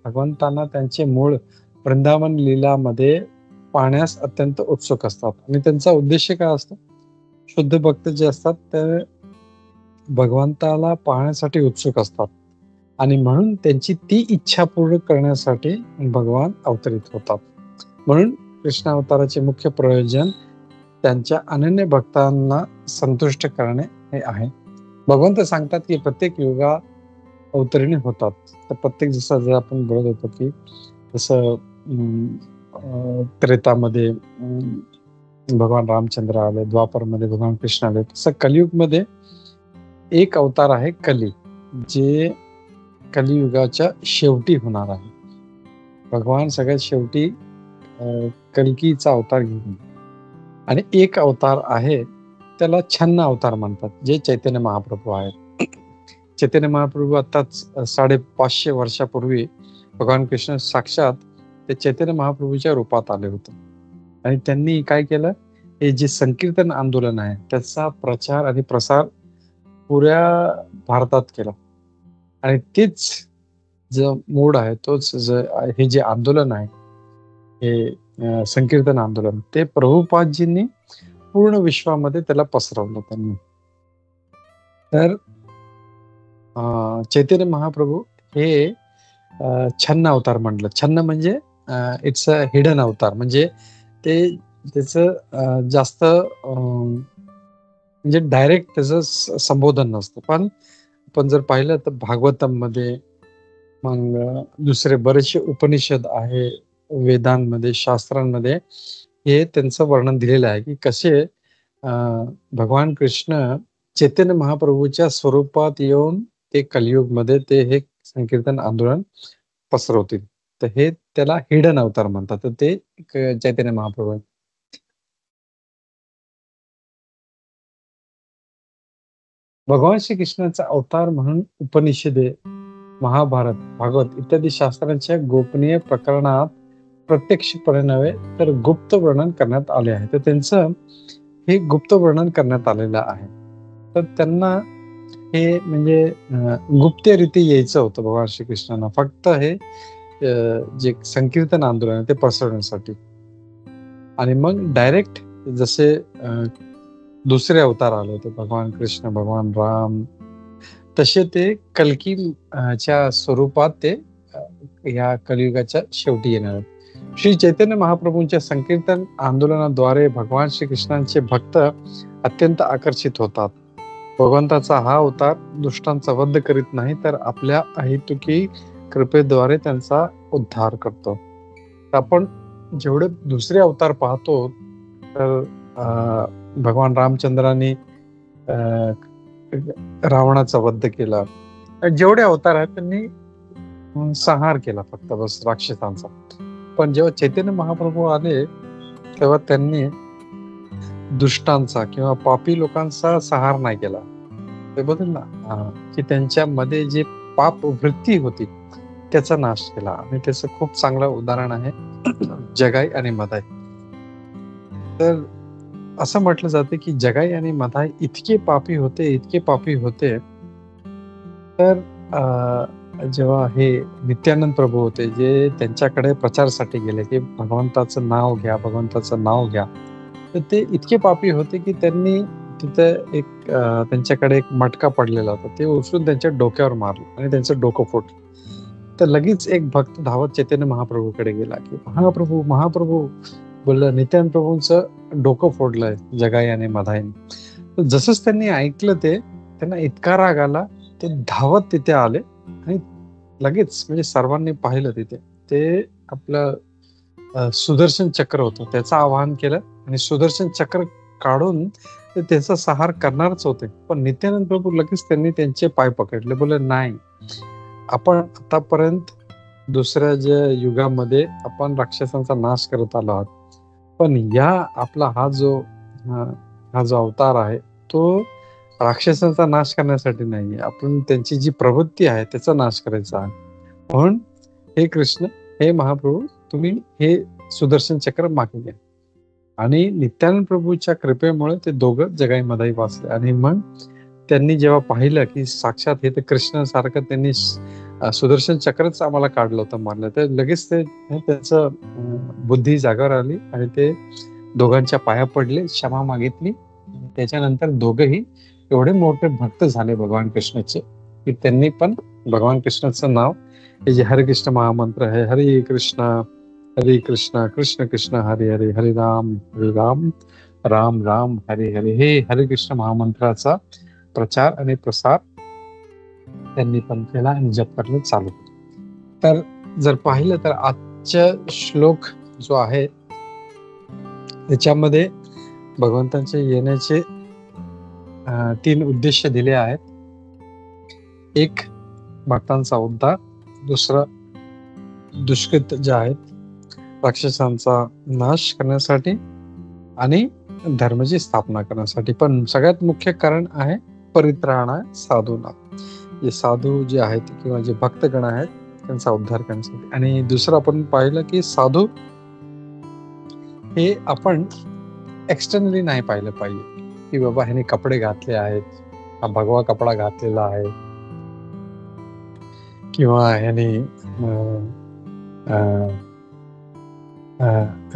भगवंतांना त्यांचे मूळ वृंदावन लीलामध्ये पाहण्यास अत्यंत उत्सुक असतात. आणि त्यांचा उद्देश काय असतो? शुद्ध भक्त जे असतात ते भगवंताला पाहण्यासाठी उत्सुक असतात आणि म्हणून त्यांची ती इच्छा पूर्ण करण्यासाठी भगवान अवतरित होतात. म्हणून कृष्ण अवताराचे मुख्य प्रयोजन त्यांच्या अनन्य भक्तांना संतुष्ट करणे हे आहे. भगवंत सांगतात की प्रत्येक युगा अवतरणी होतात. तर प्रत्येक जसं आपण बोलत होतो की जसं त्रेतामध्ये भगवान रामचंद्र आले, द्वापरमध्ये भगवान कृष्ण आले, तसं कलियुगमध्ये एक अवतार आहे कली, जे कलियुगाच्या शेवटी होणार आहे. भगवान सगळ्यात शेवटी कल्कीचा अवतार घेऊन. आणि एक अवतार आहे त्याला छन्न अवतार म्हणतात, जे चैतन्य महाप्रभू आहेत. चैतन्य महाप्रभू आताच 550 वर्षापूर्वी भगवान कृष्ण साक्षात ते चैतन्य महाप्रभूच्या रूपात आले होते. आणि त्यांनी काय केलं, हे जे संकीर्तन आंदोलन आहे त्याचा प्रचार आणि प्रसार पुऱ्या भारतात केला. आणि तेच जो मूड आहे, तोच हे जे आंदोलन आहे, हे संकीर्तन आंदोलन, ते प्रभुपादजींनी पूर्ण विश्वामध्ये त्याला पसरवलं त्यांनी. तर चैतन्य महाप्रभू हे छन्न अवतार म्हटलं. छन्न म्हणजे इट्स अ हिडन अवतार, म्हणजे ते त्याचं जास्त म्हणजे डायरेक्ट त्याचं संबोधन नसतं. पण आपण जर पाहिलं तर भागवतम मध्ये, मग दुसरे बरेचसे उपनिषद आहे, वेदांमध्ये, शास्त्रांमध्ये हे त्यांचं वर्णन दिलेलं आहे की कसे भगवान कृष्ण चैतन्य महाप्रभूच्या स्वरूपात येऊन ते कलियुगमध्ये ते हे संकीर्तन आंदोलन पसरवतील. तर हे त्याला हिडन अवतार म्हणतात. तर ते चैतन्य महाप्रभू आहेत. भगवान श्रीकृष्णाचा अवतार म्हणून उपनिषदे, महाभारत, भागवत इत्यादी शास्त्रांच्या गोपनीय प्रकरणात प्रत्यक्षपणे नव्हे तर गुप्त वर्णन करण्यात आले आहे. तर त्यांचं हे गुप्त वर्णन करण्यात आलेलं आहे. तर त्यांना हे म्हणजे गुप्तरीती यायचं होतं भगवान श्रीकृष्णांना. फक्त हे जे संकीर्तन आंदोलन आहे ते पसरवण्यासाठी. आणि मग डायरेक्ट जसे दुसरे अवतार आले होते भगवान कृष्ण, भगवान राम, तसे ते कल्की च्या स्वरूपात ते या कलियुगाच्या शेवटी येणार आहेत. श्री चैतन्य महाप्रभूंच्या संकीर्तन आंदोलनाद्वारे भगवान श्रीकृष्णांचे भक्त अत्यंत आकर्षित होतात. भगवंताचा हा अवतार दुष्टांचा वध करीत नाही तर आपल्या अहेतुकी कृपेद्वारे त्यांचा उद्धार करतो. आपण जेवढे दुसरे अवतार पाहतो तर भगवान रामचंद्रांनी रावणाचा वध केला. जेवढे अवतार आहेत त्यांनी संहार केला फक्त बस राक्षसांचा. पण जेव्हा चैतन्य महाप्रभू आले तेव्हा त्यांनी दुष्टांचा किंवा पापी लोकांचा संहार नाही केला. ते बदल ना की त्यांच्यामध्ये जे पाप वृत्ती होती त्याचा नाश केला. आणि त्याचं खूप चांगलं उदाहरण आहे जगाई आणि मदाई. तर असं म्हटलं जाते की जगाई आणि मदाई इतके पापी होते तर जेव्हा हे नित्यानंद प्रभू होते जे त्यांच्याकडे प्रचारासाठी गेले की भगवंताचं नाव घ्या, तर ते इतके पापी होते की त्यांनी तिथे एक त्यांच्याकडे एक मटका पडलेला होता, ते उचलून त्यांच्या डोक्यावर मारलं आणि त्यांचं डोकं फुटलं. तर लगेच एक भक्त धावत चैतन्य महाप्रभूकडे गेला की महाप्रभू बोललं नित्यानंद प्रभूंचं डोकं फोडलंय जगाई आणि मधाईने. तर जसंच त्यांनी ऐकलं ते त्यांना इतका राग आला, ते धावत तिथे आले आणि लगेच म्हणजे सर्वांनी पाहिलं तिथे ते आपलं सुदर्शन चक्र होतं त्याचं आवाहन केलं आणि सुदर्शन चक्र काढून ते त्याचा संहार करणारच होते. पण नित्यानंद प्रभू लगेच त्यांनी त्यांचे पाय पकडले, बोलले नाही, आपण आतापर्यंत दुसऱ्या ज्या युगामध्ये आपण राक्षसांचा नाश करत आलो आहोत, पण या आपला हा जो अवतार आहे तो राक्षसांचा नाश करण्यासाठी नाही, आपण त्यांची जी प्रवृत्ती आहे त्याचा नाश करायचा आहे. म्हणून हे कृष्ण, हे महाप्रभू, तुम्ही हे सुदर्शन चक्र मागे घ्या. आणि नित्यानंद प्रभूच्या कृपेमुळे ते दोघं जगाई मधाई वाचले. आणि मग त्यांनी जेव्हा पाहिलं की साक्षात हे तर कृष्णासारखं त्यांनी सुदर्शन चक्रच आम्हाला काढलं होतं, मारलं, तर लगेच ते त्याचं बुद्धी जागावर आली आणि ते दोघांच्या पाया पडले, क्षमा मागितली. त्याच्यानंतर दोघंही एवढे मोठे भक्त झाले भगवान कृष्णाचे की त्यांनी पण भगवान कृष्णाचं नाव, हे जे हरे कृष्ण महामंत्र आहे, हरे कृष्ण कृष्ण कृष्ण हरे हरे, हरे राम राम राम हरे हरे, हे हरे कृष्ण महामंत्राचा प्रचार आणि प्रसार त्यांनी पण केला आणि जप करणं चालू केलं. तर जर पाहिलं तर आजचा श्लोक जो आहे त्याच्यामध्ये भगवंतांचे येण्याचे 3 उद्देश दिले आहेत. एक, भक्तांचा उद्धार. दुसरं, दुष्कृत जे आहेत राक्षसांचा नाश करण्यासाठी आणि धर्माची स्थापना करण्यासाठी. पण सगळ्यात मुख्य कारण आहे परित्राणाय साधूना, जे साधू जे आहेत किंवा जे भक्तगण आहेत त्यांचा उद्धार करण्यासाठी. आणि दुसरं आपण पाहिलं की साधू हे आपण एक्सटर्नली नाही पाहिलं पाहिजे की बाबा ह्याने कपडे घातले आहेत, हा भगवा कपडा घातलेला आहे किंवा ह्याने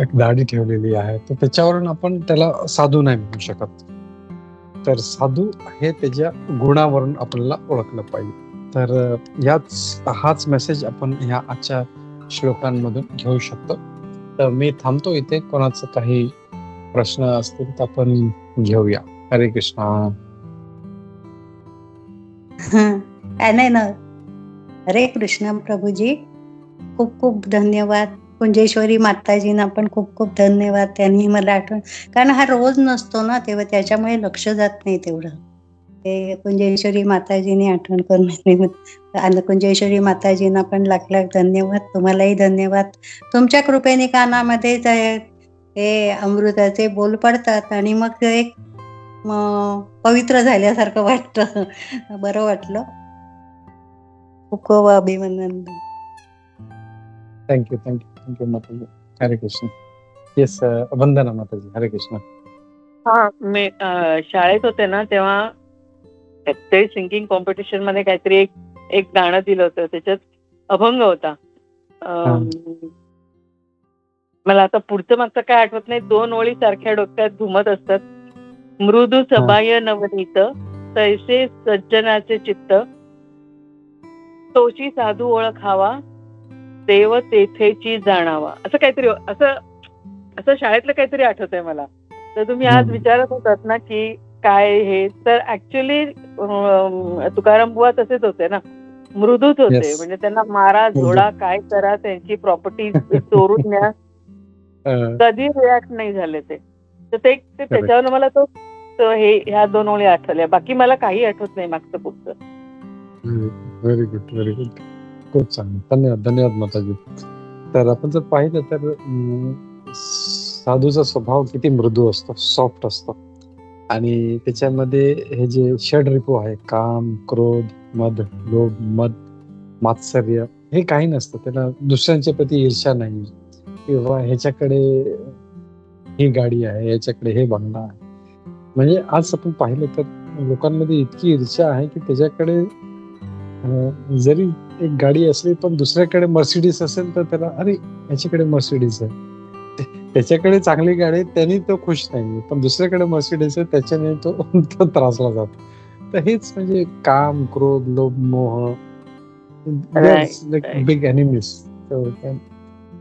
एक दाढी ठेवलेली आहे, तर त्याच्यावरून आपण त्याला साधू नाही म्हणू शकत. तर साधू हे त्याच्या गुणावरून आपल्याला ओळखलं पाहिजे. तर हाच मेसेज आपण ह्या आजच्या श्लोकांमधून घेऊ शकतो. तर मी थांबतो इथे. कोणाचं काही प्रश्न असतील तर आपण घेऊया. हरे कृष्णा. नाही ना, हरे कृष्ण प्रभूजी, खूप खूप धन्यवाद कुंजेश्वरी माताजींना पण खूप खूप धन्यवाद. त्यांनी मला आठवण, कारण हा रोज नसतो ना तेव्हा, त्याच्यामुळे लक्ष जात नाही तेवढं. ते कुंजेश्वरी माताजींनी आठवण करून दिली. आणि कुंजेश्वरी माताजींना पण लाख लाख धन्यवाद. तुम्हालाही धन्यवाद. तुमच्या कृपेने कानामध्ये हे अमृताचे बोल पडतात आणि मग एक पवित्र झाल्यासारखं वाटतं. बरं वाटलं. खूप खूप अभिनंदन. थँक्यू थँक्यू थँक्यू माताजी. हरे कृष्ण. येस वंदना माताजी. हरे कृष्ण. हा, मी शाळेत होते ना तेव्हा ते सिंगिंग कॉम्पिटिशन मध्ये काहीतरी एक गाणं दिलं होतं, त्याच्यात अभंग होता. मला आता पुढचं मागचं काय आठवत नाही. 2 ओळी सारख्या डोक्यात घुमत असतात. मृदू सबाह्य नवनीत तैसे सज्जनाचे चित्त, तोची साधू ओळखावा देव तेथेची जाणावा. असं काहीतरी, असं शाळेतलं काहीतरी आठवत आहे मला. तर तुम्ही आज विचारत होतात ना की काय हे, तर ऍक्च्युली तुकाराम बुवा तसेच होते ना, मृदूच होते. Yes. म्हणजे त्यांना मारा झोडा काय करा, त्यांची प्रॉपर्टी चोरून न्या, कधी रिॲक्ट नाही झाले ते. तर ते त्याच्यावर मला तो ह्या 2 ओळी आठवल्या. बाकी मला काही आठवत नाही मागचं पुढचं. Very good very good. खूप चांगलं. धन्यवाद धन्यवाद माताजी. तर आपण जर पाहिलं तर साधूचा स्वभाव किती मृदू असतो, सॉफ्ट असतो. आणि त्याच्यामध्ये हे जे षडरिपू आहे, काम, क्रोध, मद, लोभ, मद, मात्सर्य, हे काही नसतं. त्याला दुसऱ्यांच्या प्रती ईर्ष्या नाही, किंवा ह्याच्याकडे ही गाडी आहे, ह्याच्याकडे हे बंगला आहे. म्हणजे आज आपण पाहिलं तर लोकांमध्ये इतकी ईर्ष्या आहे की त्याच्याकडे जरी एक गाडी असली पण दुसऱ्याकडे मर्सिडीज असेल तर त्याला, अरे ह्याच्याकडे मर्सिडीज आहे, त्याच्याकडे चांगली गाडी आहे, त्यांनी तो खुश नाही, पण दुसऱ्याकडे मर्सिडीज आहे त्याच्याने तो त्रासला जातो. तर हेच म्हणजे काम, क्रोध, लोभ, मोह, बिग एनिमीज.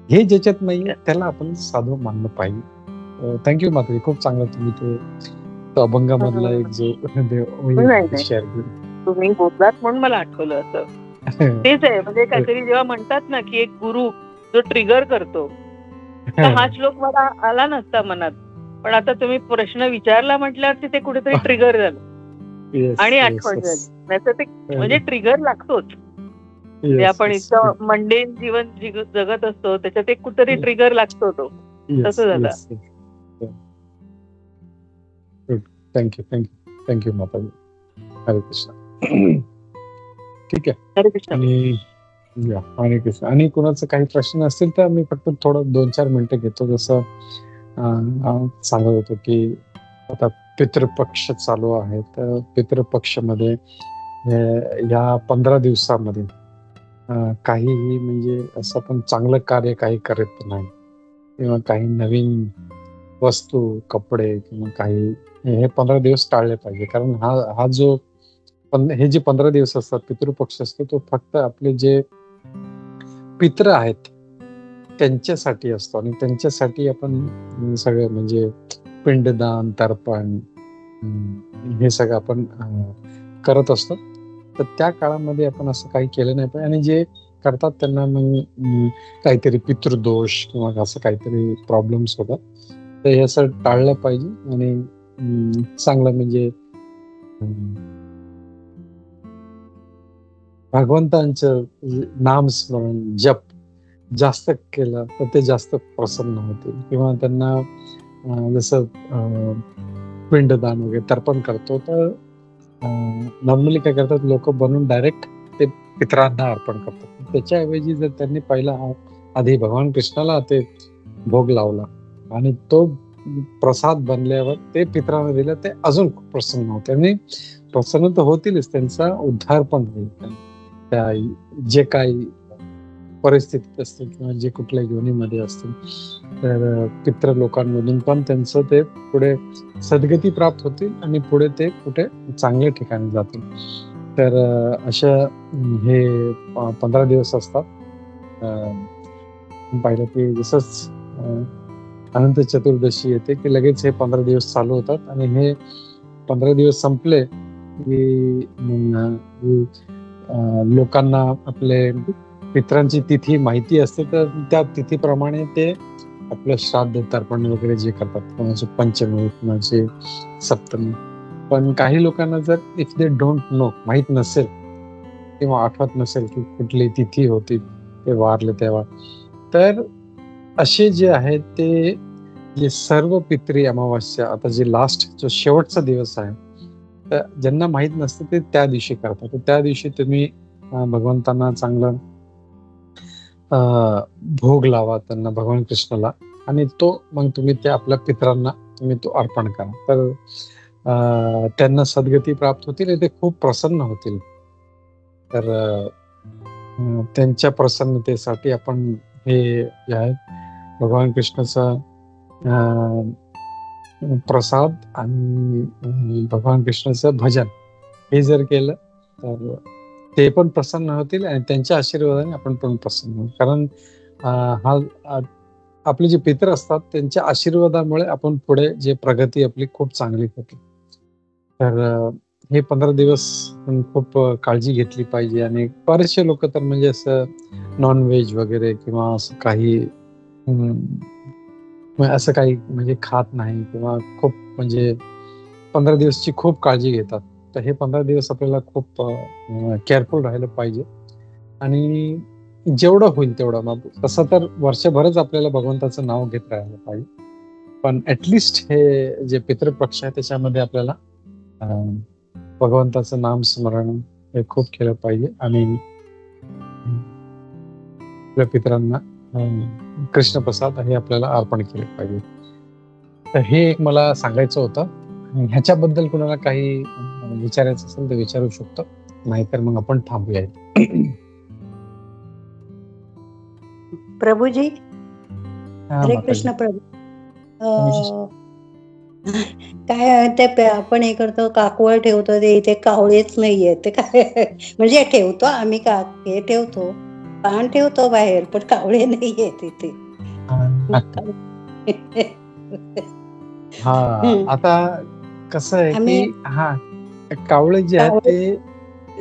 हे ज्याच्यात नाही त्याला आपण साधू मानलं पाहिजे. थँक्यू माताजी. खूप चांगलं तुम्ही तो अभंगामधला एक जो शेअर केला. तुम्ही बोललात म्हणून मला आठवलं. असं तेच आहे. म्हणजे काहीतरी जेव्हा म्हणतात ना की एक गुरु जो ट्रिगर करतो, तर हा श्लोक मला आला नसता मनात, पण आता तुम्ही प्रश्न विचारला म्हटल्यावर ते कुठेतरी ट्रिगर झालं आणि आठवण झाली. नाहीतर ते म्हणजे ट्रिगर लागतोच. आपण इतकं मंडेन जीवन जगत असतो, त्याच्यात एक कुठेतरी ट्रिगर लागतो. तो तसं झालं. थँक्यू थँक्यू थँक्यू माताजी. हरे कृष्ण. ठीक आहे. हरे कृष्ण. आणि हरे कृष्ण. आणि कोणाचं काही प्रश्न असतील तर मी फक्त थोडं 2-4 मिनिटं घेतो. जसं सांगत होतो की आता पितृपक्ष चालू आहे, तर पितृपक्षमध्ये या 15 दिवसामध्ये काहीही म्हणजे असं पण चांगलं कार्य काही करत नाही, किंवा काही नवीन वस्तू, कपडे किंवा काही, हे 15 दिवस टाळले पाहिजे. कारण हा जो हे जे 15 दिवस असतात, पितृपक्ष असतो, तो फक्त आपले जे पित्र आहेत त्यांच्यासाठी असतो. आणि त्यांच्यासाठी आपण सगळं म्हणजे पिंडदान, तर्पण, हे सगळं आपण करत असतो. तर त्या काळामध्ये आपण असं काही केलं नाही पाहिजे. आणि जे करतात त्यांना मग काहीतरी पितृदोष किंवा असं काहीतरी प्रॉब्लेम्स होतात. तर हे असं टाळलं पाहिजे. आणि चांगलं म्हणजे भगवंतांचं नामस्मरण, जप जास्त केलं तर ते जास्त प्रसन्न होतील. किंवा त्यांना जसं पिंडदान वगैरे तर्पण करतो, तर नॉर्मली काय करतात लोक बनवून डायरेक्ट ते पितरांना अर्पण करतात. त्याच्याऐवजी जर त्यांनी पहिला आधी भगवान कृष्णाला ते भोग लावला आणि तो प्रसाद बनल्यावर ते पितरांना दिलं, ते अजून खूप प्रसन्न होते. आणि प्रसन्न तर होतीलच, त्यांचा उद्धार पण होईल. त्या जे काही परिस्थितीत असतील किंवा जे कुठल्या योनीमध्ये असतील, तर पितृ लोकांमधून पण त्यांचं ते पुढे सद्गती प्राप्त होतील आणि पुढे ते कुठे चांगल्या ठिकाणी जातील. तर अशा हे 15 दिवस असतात. पाहिलं की जसंच अनंत चतुर्दशी येते की लगेच हे 15 दिवस चालू होतात. आणि हे 15 दिवस संपले की लोकांना आपले पित्रांची तिथी माहिती असते, तर त्या तिथीप्रमाणे ते आपलं श्राद्ध तर्पण वगैरे जे करतात, कोणाचे पंचमी, कोणाचे सप्तमी. पण काही लोकांना जर इफ दे डोंट नो, माहित नसेल किंवा आठवत नसेल की कुठली तिथी होती ते वारले तेव्हा, तर असे जे आहेत ते जे सर्व पितरी अमावास्या, आता जे लास्ट जो शेवटचा दिवस आहे, तर ज्यांना माहित नसतं ते त्या दिवशी करतात. तर त्या दिवशी तुम्ही भगवंतांना चांगलं भोग लावा त्यांना, भगवान कृष्णाला, आणि तो मग तुम्ही ते आपल्या पितरांना तुम्ही तो अर्पण करा. तर त्यांना सद्गती प्राप्त होतील आणि ते खूप प्रसन्न होतील. तर त्यांच्या प्रसन्नतेसाठी आपण हे जे आहे भगवान कृष्णाचा प्रसाद आणि भगवान कृष्णाचं भजन हे जर केलं तर ते पण प्रसन्न होतील आणि त्यांच्या आशीर्वादाने आपण पण प्रसन्न होऊ. कारण आपले जे पितर असतात त्यांच्या आशीर्वादामुळे आपण पुढे जे प्रगती आपली खूप चांगली होते. तर हे 15 दिवस पण खूप काळजी घेतली पाहिजे. आणि बरेचसे लोक तर म्हणजे असं नॉनव्हेज वगैरे किंवा असं काही म्हणजे खात नाही किंवा खूप म्हणजे 15 दिवसची खूप काळजी घेतात. तर हे 15 दिवस आपल्याला खूप केअरफुल राहिलं पाहिजे. आणि जेवढं होईल तेवढं, मग तसं तर वर्षभरच आपल्याला भगवंताचं नाव घेत राहायला पाहिजे, पण ऍटलिस्ट हे जे पितृपक्ष आहे त्याच्यामध्ये आपल्याला भगवंताचं नाम स्मरण हे खूप केलं पाहिजे आणि आपल्या पितरांना कृष्ण प्रसाद हे आपल्याला अर्पण केले पाहिजे. तर हे एक मला सांगायचं होतं. ह्याच्याबद्दल कुणाला काही विचारायचं असेल तर विचारू शकतो, नाहीतर मग आपण थांबूया. प्रभूजी, हरे कृष्ण प्रभू. काय ते आपण हे करतो, काकवळ ठेवतो, ते इथे कावळेच नाहीये. ते काय म्हणजे ठेवतो आम्ही, हे ठेवतो, पान ठेवतो बाहेर, पण कावळे नाहीये तिथे. आता कसं आहे की कावळे जे आहेत ते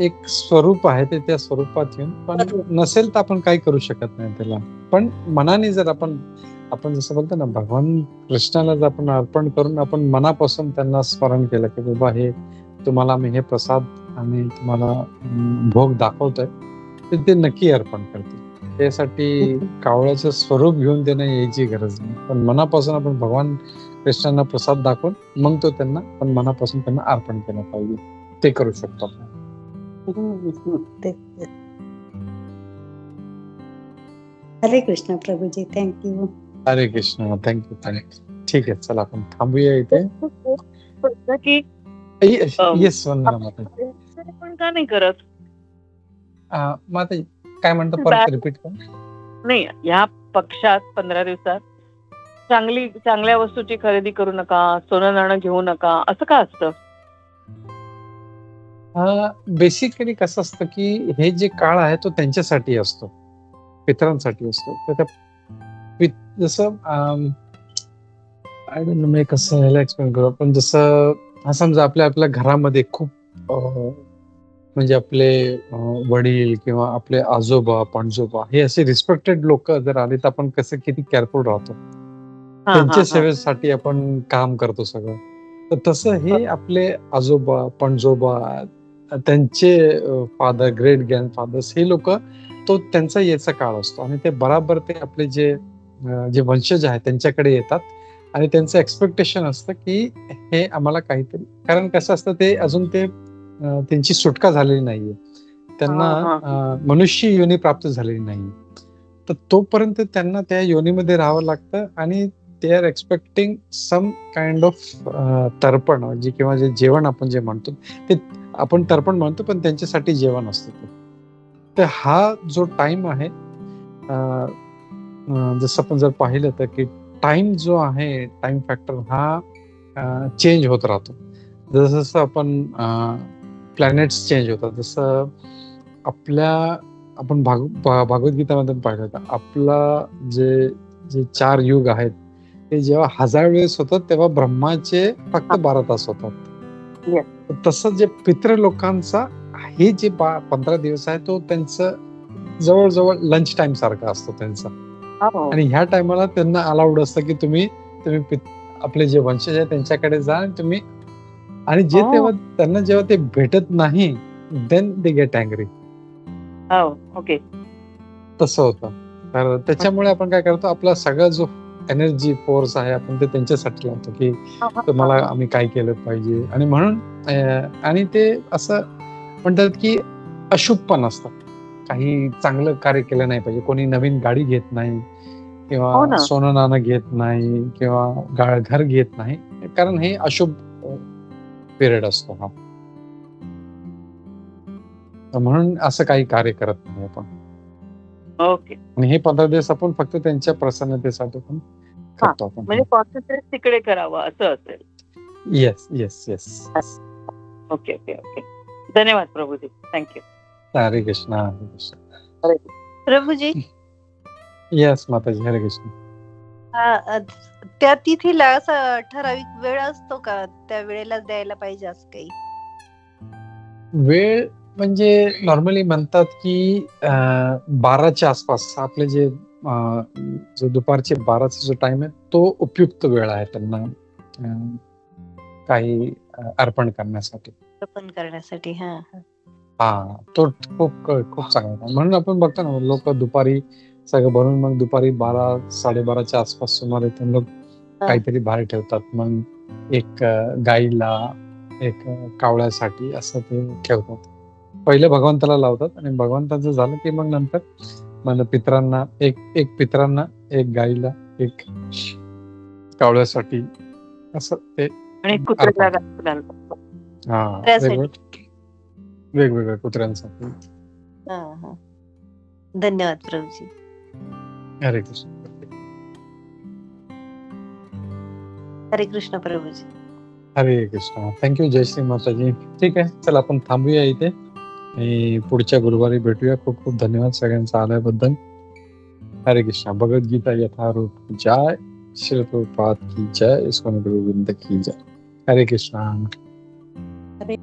एक स्वरूप आहे, ते त्या स्वरूपात येऊन, पण नसेल तर आपण काही करू शकत नाही त्याला. पण मनाने जर आपण जसं बोलतो ना, भगवान कृष्णाला जर आपण अर्पण करून आपण मनापासून त्यांना स्मरण केलं की बाबा हे तुम्हाला मी हे प्रसाद आणि तुम्हाला भोग दाखवतोय, तर ते नक्की अर्पण करते. त्यासाठी कावळ्याचं स्वरूप घेऊन देणं याची गरज नाही, पण मनापासून आपण भगवान कृष्णांना प्रसाद दाखवून मग तो त्यांना पण मनापासून त्यांना अर्पण केलं पाहिजे. ते करू शकतो आपण. हरे कृष्ण प्रभूजी, थँक्यू. हरे कृष्ण, थँक्यू. ठीक आहे, चला आपण थांबूया इथे. येस, वंदना माता. पण का नाही करत माता? काय म्हणतो, परत रिपीट कर. नाही, ह्या पक्षात 15 दिवसात चांगल्या वस्तूची खरेदी करू नका, सोनं नाणं घेऊ नका, असं का असतं? बेसिकली कसं असतं की हे जे काळ आहे तो त्यांच्यासाठी असतो, पितरांसाठी असतो. तर त्या जसं आय डोंट नो मी कसं ह्याला एक्सप्लेन करू, पण जसं समजा आपल्या घरामध्ये खूप म्हणजे आपले वडील किंवा आपले आजोबा पणजोबा हे असे रिस्पेक्टेड लोक जर आले तर आपण कसं किती केअरफुल राहतो, त्यांच्या सेवेसाठी आपण काम करतो सगळं. तर तसं हे आपले आजोबा पणजोबा, त्यांचे फादर, ग्रेट ग्रँडफादर्स, हे लोक, तो त्यांचा याचा काळ असतो आणि ते बराबर ते आपले जे वंशज आहेत त्यांच्याकडे येतात आणि त्यांचं एक्सपेक्टेशन असतं की हे आम्हाला काहीतरी, कारण कसं असतं ते अजून ते त्यांची सुटका झालेली नाहीये, त्यांना मनुष्य योनी प्राप्त झालेली नाही, तर तोपर्यंत त्यांना त्या योनीमध्ये राहावं लागतं आणि they are expecting some kind of तर्पण, जे किंवा जे जेवण आपण जे म्हणतो ते आपण तर्पण म्हणतो, पण त्यांच्यासाठी जेवण असतं ते. तर हा जो टाइम आहे, जसं आपण जर पाहिलं तर की टाइम जो आहे, टाइम फॅक्टर हा चेंज होत राहतो. जसं आपण प्लॅनेट्स चेंज होतात, जसं आपण भागवतगीतामध्ये पाहिलं तर आपला जे 4 युग आहेत ते जेव्हा 1000 वेळेस होतात तेव्हा ब्रह्माचे फक्त 12 तास होतात. Yes. तसं जे पितृ लोकांचा हे जे 15 दिवस आहे तो त्यांचं जवळजवळ लंच टाइम सारखा असतो त्यांचा. हो. आणि ह्या टायमाला त्यांना अलाउड असतं की तुम्ही आपले जे वंशज आहे त्यांच्याकडे जा आणि तुम्ही आणि जे हो. तेव्हा त्यांना जेव्हा ते भेटत नाही देन दे गेट अँग्री. हो. ओके. तसं होतं. तर त्याच्यामुळे आपण काय करतो आपला सगळा जो एनर्जी फोर्स आहे आपण ते त्यांच्यासाठी लावतो की तुम्हाला आम्ही काय केलं पाहिजे आणि म्हणून आणि ते असं म्हणतात की अशुभ पण असतं. काही चांगलं कार्य केलं नाही पाहिजे. कोणी नवीन गाडी घेत नाही हो किंवा ना. सोनं नाणं घेत नाही किंवा घर घेत नाही कारण हे अशुभ पिरियड असतो हा. तर म्हणून असं काही कार्य करत नाही आपण. ओके. आणि हे 15 दिवस आपण फक्त त्यांच्या प्रसन्नतेसाठी पण करतो आपण. म्हणजे कॉन्सन्ट्रेट तिकडे करावं असं असेल. Yes yes yes. Okay okay okay. धन्यवाद प्रभूजी. थँक्यू. हरे कृष्णा हरे कृष्णा. प्रभूजी येस माताजी हरे कृष्ण. त्या तिथीला असा ठराविक वेळ असतो का त्या वेळेलाच द्यायला पाहिजे असं काही? वेळ म्हणजे नॉर्मली म्हणतात की 12च्या आसपास आपले जे जो दुपारचे 12चा जो टाइम आहे तो उपयुक्त वेळ आहे त्यांना काही अर्पण करण्यासाठी. अर्पण करण्यासाठी. हा तो खूप खूप चांगला. म्हणून आपण बघतो ना लोक दुपारी सगळं बनवून मग दुपारी 12-12:30च्या आसपास सुमारे ते लोक काहीतरी बाहेर ठेवतात. मग एक गाईला एक कावळ्यासाठी असं ते ठेवतात. पहिले भगवंताला लावतात आणि भगवंताचं झालं की मग नंतर म्हणजे पितरांना एक पितरांना एक गाईला एक कावळ्यासाठी असं ते आणि कुत्र्याला घालतात. वेगवेगळ्या कुत्र्यांसाठी. धन्यवाद प्रभूजी. हरे कृष्ण. हरे कृष्ण प्रभूजी. हरे कृष्ण. थँक्यू. जय श्री माताजी. ठीक आहे चला आपण थांबूया इथे आणि पुढच्या गुरुवारी भेटूया. खूप खूप धन्यवाद सगळ्यांचा आल्याबद्दल. हरे कृष्ण. भगवद्गीता यथारूप जय. श्री प्रभुपाद की जय. इस्कॉन गुरु गोविंद की जय. हरे कृष्ण. हरे